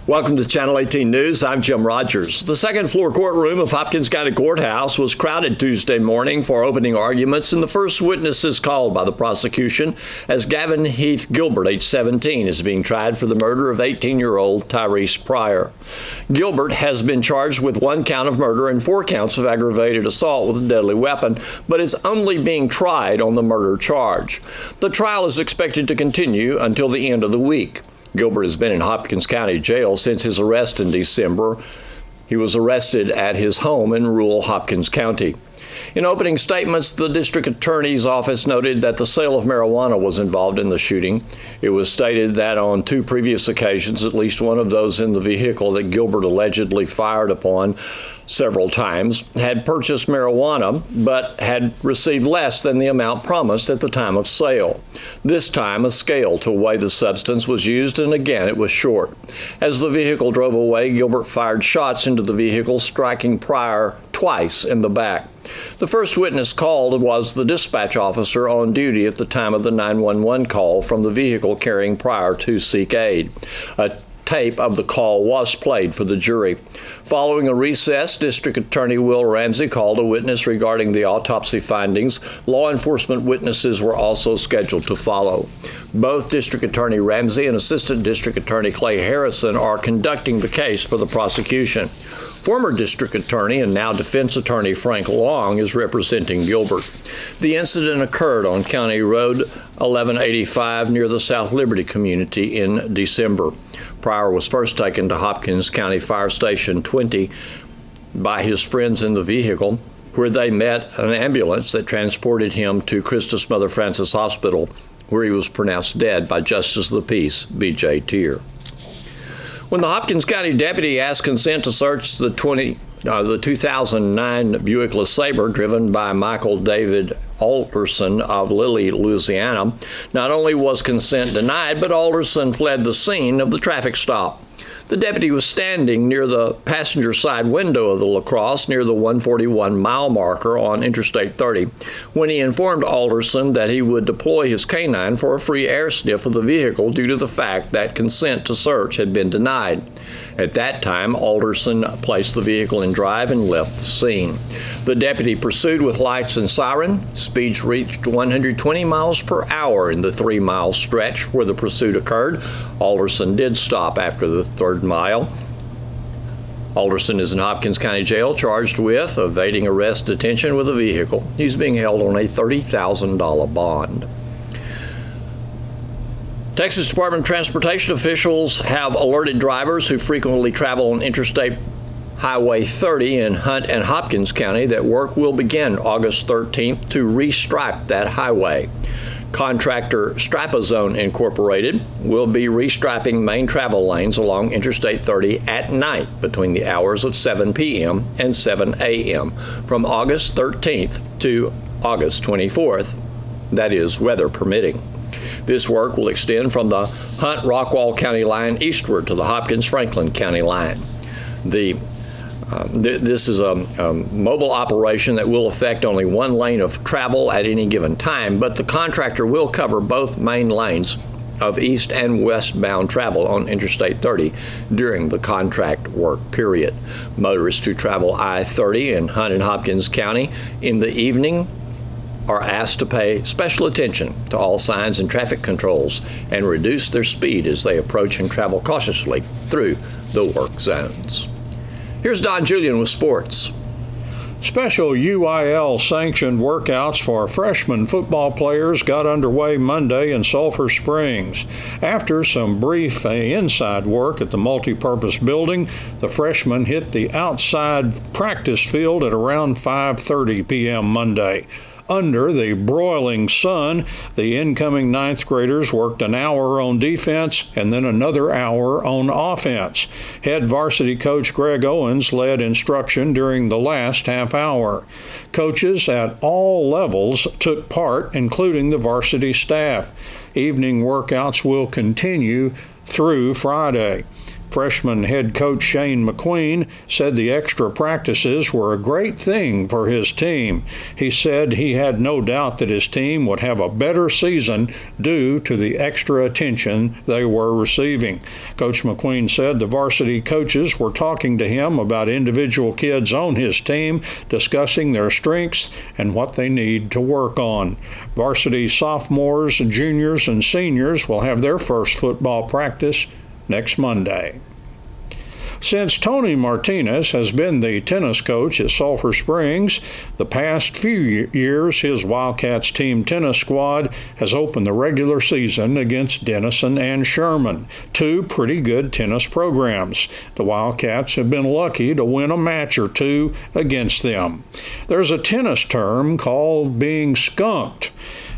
Welcome to Channel 18 News. I'm Jim Rogers. The second floor courtroom of Hopkins County Courthouse was crowded Tuesday morning for opening arguments, and the first witnesses called by the prosecution as Gavin Heath Gilbert, age 17, is being tried for the murder of 18-year-old Tyrese Pryor. Gilbert has been charged with 1 count of murder and 4 counts of aggravated assault with a deadly weapon, but is only being tried on the murder charge. The trial is expected to continue until the end of the week. Gilbert has been in Hopkins County Jail since his arrest in December. He was arrested at his home in rural Hopkins County. In opening statements, the district attorney's office noted that the sale of marijuana was involved in the shooting. It was stated that on 2 previous occasions, at least one of those in the vehicle that Gilbert allegedly fired upon several times had purchased marijuana, but had received less than the amount promised at the time of sale. This time, a scale to weigh the substance was used, and again, it was short. As the vehicle drove away, Gilbert fired shots into the vehicle, striking Pryor twice in the back. The first witness called was the dispatch officer on duty at the time of the 911 call from the vehicle carrying Pryor to seek aid. A tape of the call was played for the jury. Following a recess, District Attorney Will Ramsey called a witness regarding the autopsy findings. Law enforcement witnesses were also scheduled to follow. Both District Attorney Ramsey and Assistant District Attorney Clay Harrison are conducting the case for the prosecution. Former District Attorney and now Defense Attorney Frank Long is representing Gilbert. The incident occurred on County Road 1185 near the South Liberty community in December. Pryor was first taken to Hopkins County Fire Station 20 by his friends in the vehicle, where they met an ambulance that transported him to Christus Mother Frances Hospital, where he was pronounced dead by Justice of the Peace B.J. Tier. When the Hopkins County deputy asked consent to search the 2009 Buick LeSabre driven by Michael David Alderson of Lilly, Louisiana, not only was consent denied, but Alderson fled the scene of the traffic stop. The deputy was standing near the passenger side window of the LaCrosse near the 141 mile marker on Interstate 30 when he informed Alderson that he would deploy his canine for a free air sniff of the vehicle due to the fact that consent to search had been denied. At that time, Alderson placed the vehicle in drive and left the scene. The deputy pursued with lights and siren. Speeds reached 120 miles per hour in the 3-mile stretch where the pursuit occurred. Alderson did stop after the 3rd mile. Alderson is in Hopkins County Jail charged with evading arrest detention with a vehicle. He's being held on a $30,000 bond. Texas Department of Transportation officials have alerted drivers who frequently travel on Interstate Highway 30 in Hunt and Hopkins County that work will begin August 13th to restripe that highway. Contractor Strapazone Incorporated will be restriping main travel lanes along Interstate 30 at night between the hours of 7 p.m. and 7 a.m. from August 13th to August 24th, that is, weather permitting. This work will extend from the Hunt-Rockwall County line eastward to the Hopkins-Franklin County line. This is a mobile operation that will affect only one lane of travel at any given time, but the contractor will cover both main lanes of east and westbound travel on Interstate 30 during the contract work period. Motorists who travel I-30 in Hunt and Hopkins County in the evening are asked to pay special attention to all signs and traffic controls and reduce their speed as they approach and travel cautiously through the work zones. Here's Don Julian with sports. Special UIL-sanctioned workouts for freshman football players got underway Monday in Sulphur Springs. After some brief inside work at the multipurpose building, the freshmen hit the outside practice field at around 5:30 p.m. Monday. Under the broiling sun, the incoming 9th graders worked an hour on defense and then another hour on offense. Head varsity coach Greg Owens led instruction during the last half hour. Coaches at all levels took part, including the varsity staff. Evening workouts will continue through Friday. Freshman head coach Shane McQueen said the extra practices were a great thing for his team. He said he had no doubt that his team would have a better season due to the extra attention they were receiving. Coach McQueen said the varsity coaches were talking to him about individual kids on his team, discussing their strengths and what they need to work on. Varsity sophomores, juniors, and seniors will have their first football practice next Monday. Since Tony Martinez has been the tennis coach at Sulphur Springs, the past few years his Wildcats team tennis squad has opened the regular season against Denison and Sherman, two pretty good tennis programs. The Wildcats have been lucky to win a match or two against them. There's a tennis term called being skunked,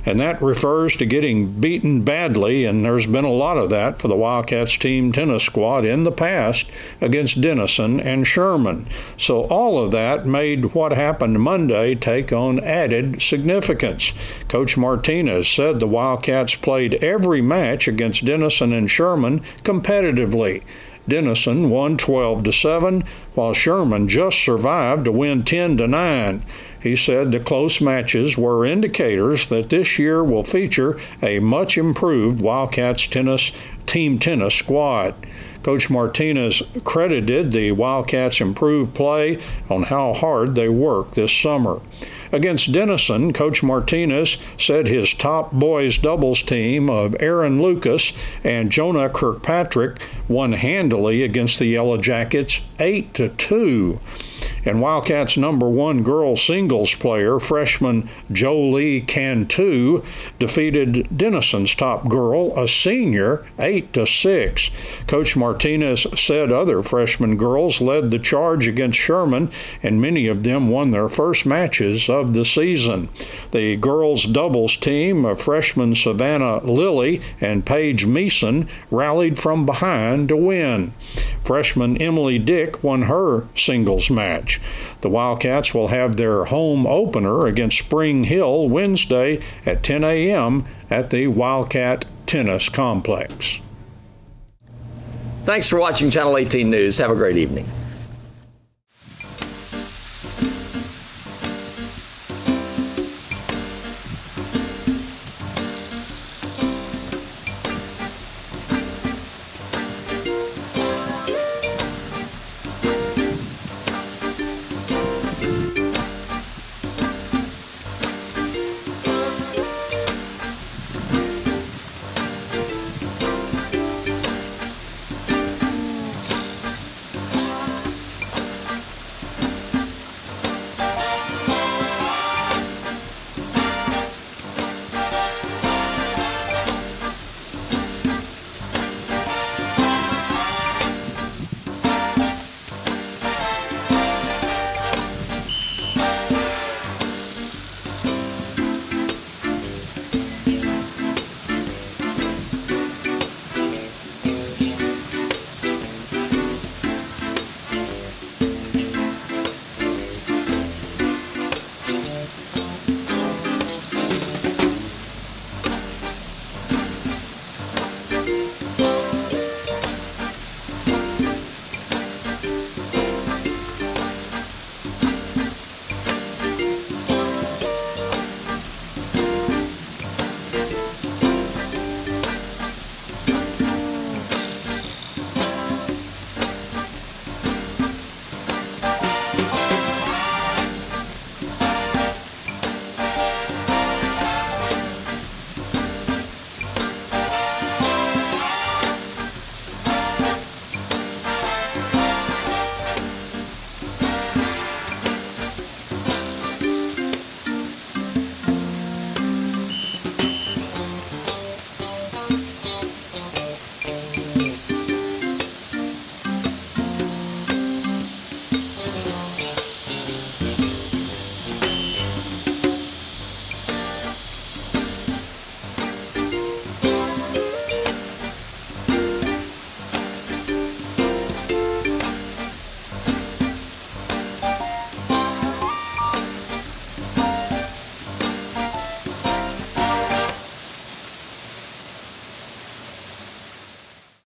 and that refers to getting beaten badly, and there's been a lot of that for the Wildcats team tennis squad in the past against Denison and Sherman. So all of that made what happened Monday take on added significance. Coach Martinez said the Wildcats played every match against Denison and Sherman competitively. Denison won 12-7, while Sherman just survived to win 10-9. He said the close matches were indicators that this year will feature a much improved Wildcats team tennis squad. Coach Martinez credited the Wildcats' improved play on how hard they work this summer. Against Denison, Coach Martinez said his top boys doubles team of Aaron Lucas and Jonah Kirkpatrick won handily against the Yellow Jackets 8-2. And Wildcats' #1 girls singles player, freshman Jolie Cantu, defeated Denison's top girl, a senior, 8-6. Coach Martinez said other freshman girls led the charge against Sherman, and many of them won their first matches of the season. The girls' doubles team of freshmen Savannah Lilly and Paige Meeson rallied from behind to win. Freshman Emily Dick won her singles match. The Wildcats will have their home opener against Spring Hill Wednesday at 10 a.m. at the Wildcat Tennis Complex. Thanks for watching Channel 18 News. Have a great evening.